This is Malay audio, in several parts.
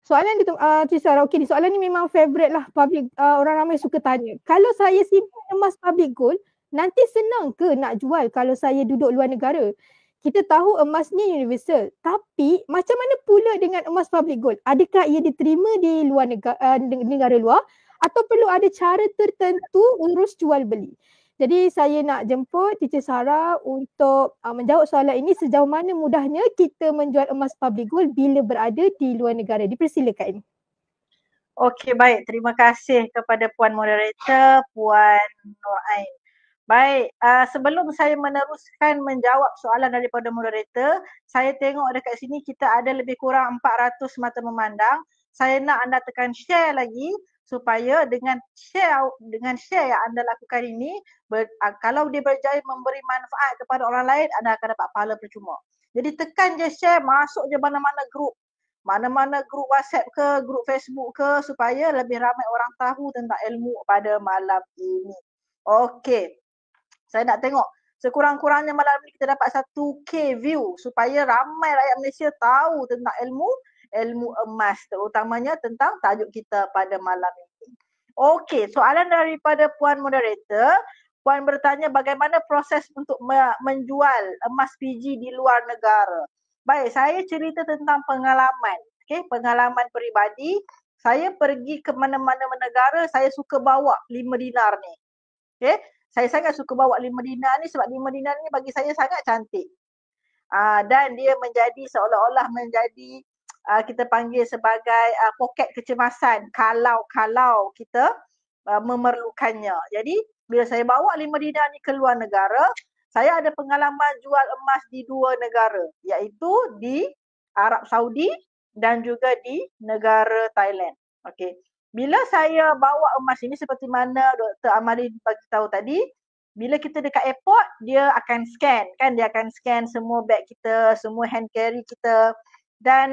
Soalan dia tu, Cik Sarah, okey, soalan ni memang favourite lah, public, orang ramai suka tanya. Kalau saya simpan emas public gold, nanti senang ke nak jual kalau saya duduk luar negara? Kita tahu emas ni universal, tapi macam mana pula dengan emas public gold? Adakah ia diterima di luar negara luar atau perlu ada cara tertentu urus jual beli? Jadi saya nak jemput Teacher Sarah untuk menjawab soalan ini, sejauh mana mudahnya kita menjual emas public gold bila berada di luar negara. Dipersilakan. Okey, baik. Terima kasih kepada Puan Moderator, Puan Nur Ain. Baik, sebelum saya meneruskan menjawab soalan daripada moderator, saya tengok dekat sini kita ada lebih kurang 400 mata memandang. Saya nak anda tekan share lagi supaya dengan share yang anda lakukan ini, kalau dia berjaya memberi manfaat kepada orang lain, anda akan dapat pahala percuma. Jadi tekan je share, masuk je mana-mana grup WhatsApp ke, grup Facebook ke, supaya lebih ramai orang tahu tentang ilmu pada malam ini. Okey. Saya nak tengok sekurang-kurangnya malam ni kita dapat 1K view supaya ramai rakyat Malaysia tahu tentang ilmu emas, terutamanya tentang tajuk kita pada malam ini. Okey, soalan daripada Puan Moderator. Puan bertanya bagaimana proses untuk menjual emas PG di luar negara. Baik, saya cerita tentang pengalaman. Okey, pengalaman peribadi. Saya pergi ke mana-mana negara, saya suka bawa 5 dinar ni. Okey, saya sangat suka bawa 5 dinar ni sebab 5 dinar ni bagi saya sangat cantik. Dan dia menjadi seolah-olah menjadi kita panggil sebagai poket kecemasan kalau kita memerlukannya. Jadi bila saya bawa 5 dinar ni ke luar negara, saya ada pengalaman jual emas di 2 negara, iaitu di Arab Saudi dan juga di negara Thailand. Okey. Bila saya bawa emas ini seperti mana Dr. Amali bagi tahu tadi, bila kita dekat airport, dia akan scan kan, dia akan scan semua beg kita, semua hand carry kita. Dan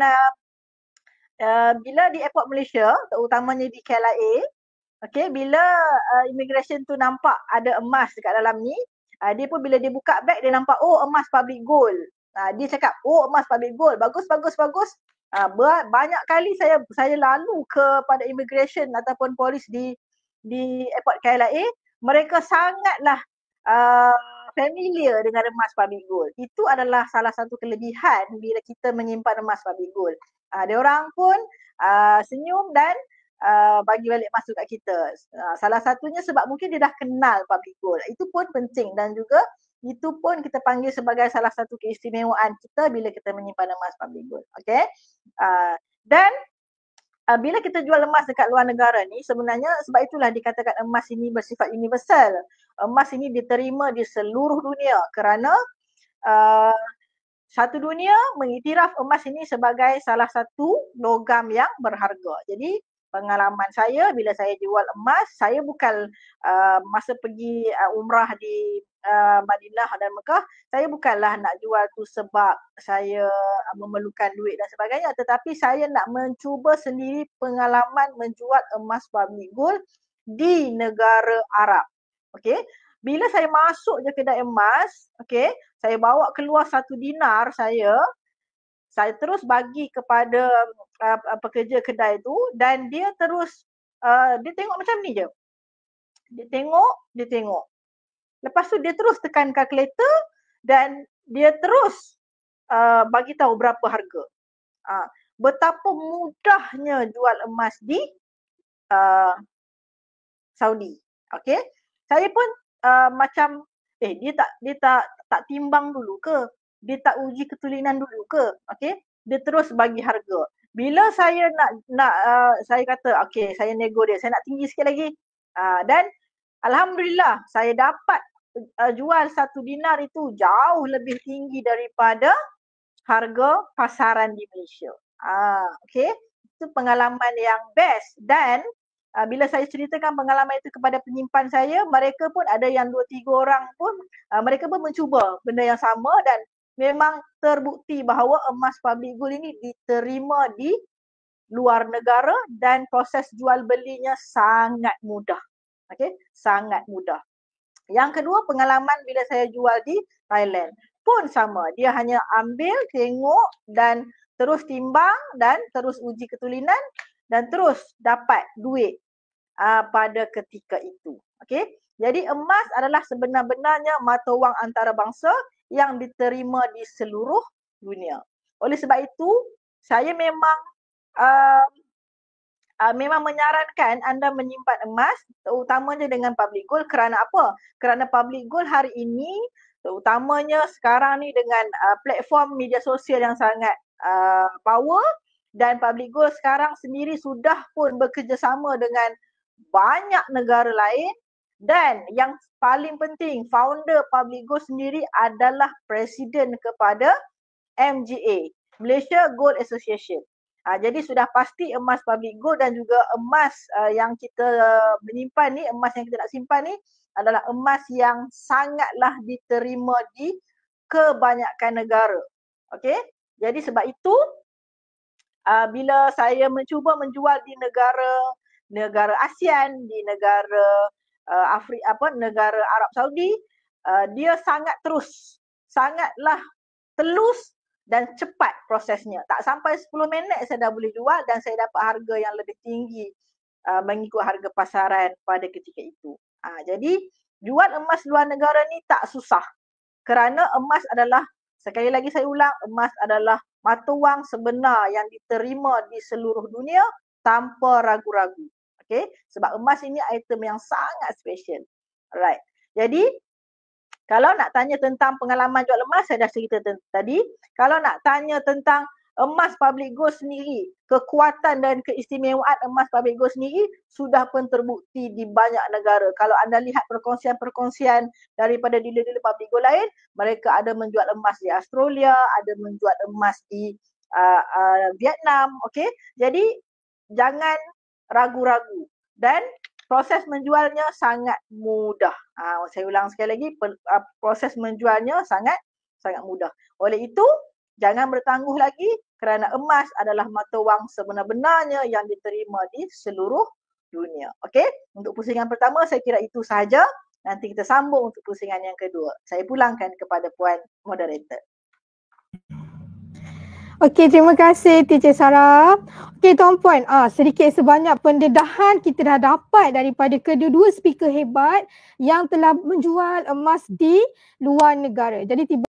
bila di airport Malaysia, terutamanya di KLIA, okey, bila immigration tu nampak ada emas dekat dalam ni, dia pun bila dia buka beg dia nampak emas public gold. Dia cakap emas public gold, bagus. Banyak kali saya lalu kepada immigration ataupun polis di airport KLIA, mereka sangatlah familiar dengan emas public gold. Itu adalah salah satu kelebihan bila kita menyimpan emas public gold. Dia orang pun senyum dan bagi balik masuk kat kita. Salah satunya sebab mungkin dia dah kenal public gold. Itu pun penting dan juga itu pun kita panggil sebagai salah satu keistimewaan kita bila kita menyimpan emas public gold. Okay? Dan bila kita jual emas dekat luar negara ni, sebenarnya sebab itulah dikatakan emas ini bersifat universal. Emas ini diterima di seluruh dunia kerana satu dunia mengiktiraf emas ini sebagai salah satu logam yang berharga. Jadi pengalaman saya bila saya jual emas, saya bukan masa pergi umrah di Madinah dan Mekah, saya bukanlah nak jual tu sebab saya memerlukan duit dan sebagainya, tetapi saya nak mencuba sendiri pengalaman menjual emas public gold di negara Arab. Okey, bila saya masuk je kedai emas, okey, saya bawa keluar 1 dinar saya terus bagi kepada pekerja kedai tu dan dia terus dia tengok macam ni je. Dia tengok. Lepas tu dia terus tekan kalkulator dan dia terus bagi tahu berapa harga. Betapa mudahnya jual emas di Saudi. Okey. Saya pun macam dia tak timbang dulu ke? Dia tak uji ketulinan dulu ke? Okey. Dia terus bagi harga. Bila saya saya kata okey, saya nego dia, saya nak tinggi sikit lagi. Dan alhamdulillah saya dapat jual 1 dinar itu jauh lebih tinggi daripada harga pasaran di Malaysia. Okey. Itu pengalaman yang best dan bila saya ceritakan pengalaman itu kepada penyimpan saya, mereka pun ada yang 2-3 orang pun mereka pun mencuba benda yang sama dan memang terbukti bahawa emas public gold ini diterima di luar negara dan proses jual belinya sangat mudah. Okey, sangat mudah. Yang kedua, pengalaman bila saya jual di Thailand pun sama. Dia hanya ambil, tengok dan terus timbang dan terus uji ketulinan dan terus dapat duit pada ketika itu. Okey. Jadi emas adalah sebenar-benarnya mata wang antarabangsa yang diterima di seluruh dunia. Oleh sebab itu, saya memang memang menyarankan anda menyimpan emas terutamanya dengan public gold. Kerana apa? Kerana public gold hari ini terutamanya sekarang ni dengan platform media sosial yang sangat power, dan public gold sekarang sendiri sudah pun bekerjasama dengan banyak negara lain, dan yang paling penting founder public gold sendiri adalah presiden kepada MGA, Malaysia Gold Association. Jadi sudah pasti emas public gold dan juga emas yang kita menyimpan ni, emas yang kita nak simpan ni adalah emas yang sangatlah diterima di kebanyakan negara. Okey? Jadi sebab itu bila saya mencuba menjual di negara ASEAN, di negara negara Arab Saudi, dia sangatlah telus dan cepat prosesnya. Tak sampai 10 minit saya dah boleh jual dan saya dapat harga yang lebih tinggi mengikut harga pasaran pada ketika itu. Jadi jual emas luar negara ni tak susah. Kerana emas adalah, sekali lagi saya ulang, emas adalah mata wang sebenar yang diterima di seluruh dunia tanpa ragu-ragu. Okay? Sebab emas ini item yang sangat special. Alright. Jadi kalau nak tanya tentang pengalaman jual emas, saya dah cerita tadi. Kalau nak tanya tentang emas public gold sendiri, kekuatan dan keistimewaan emas public gold sendiri sudah pun terbukti di banyak negara. Kalau anda lihat perkongsian-perkongsian daripada dealer-dealer public gold lain, mereka ada menjual emas di Australia, ada menjual emas di Vietnam. Okay? Jadi jangan ragu-ragu. Dan proses menjualnya sangat mudah. Saya ulang sekali lagi, proses menjualnya sangat mudah. Oleh itu, jangan bertangguh lagi kerana emas adalah mata wang sebenar-benarnya yang diterima di seluruh dunia. Okey? Untuk pusingan pertama saya kira itu sahaja. Nanti kita sambung untuk pusingan yang kedua. Saya pulangkan kepada Puan Moderator. Okey, terima kasih Teacher Sarah. Okey tuan-puan, sedikit sebanyak pendedahan kita dah dapat daripada kedua-dua speaker hebat yang telah menjual emas di luar negara. Jadi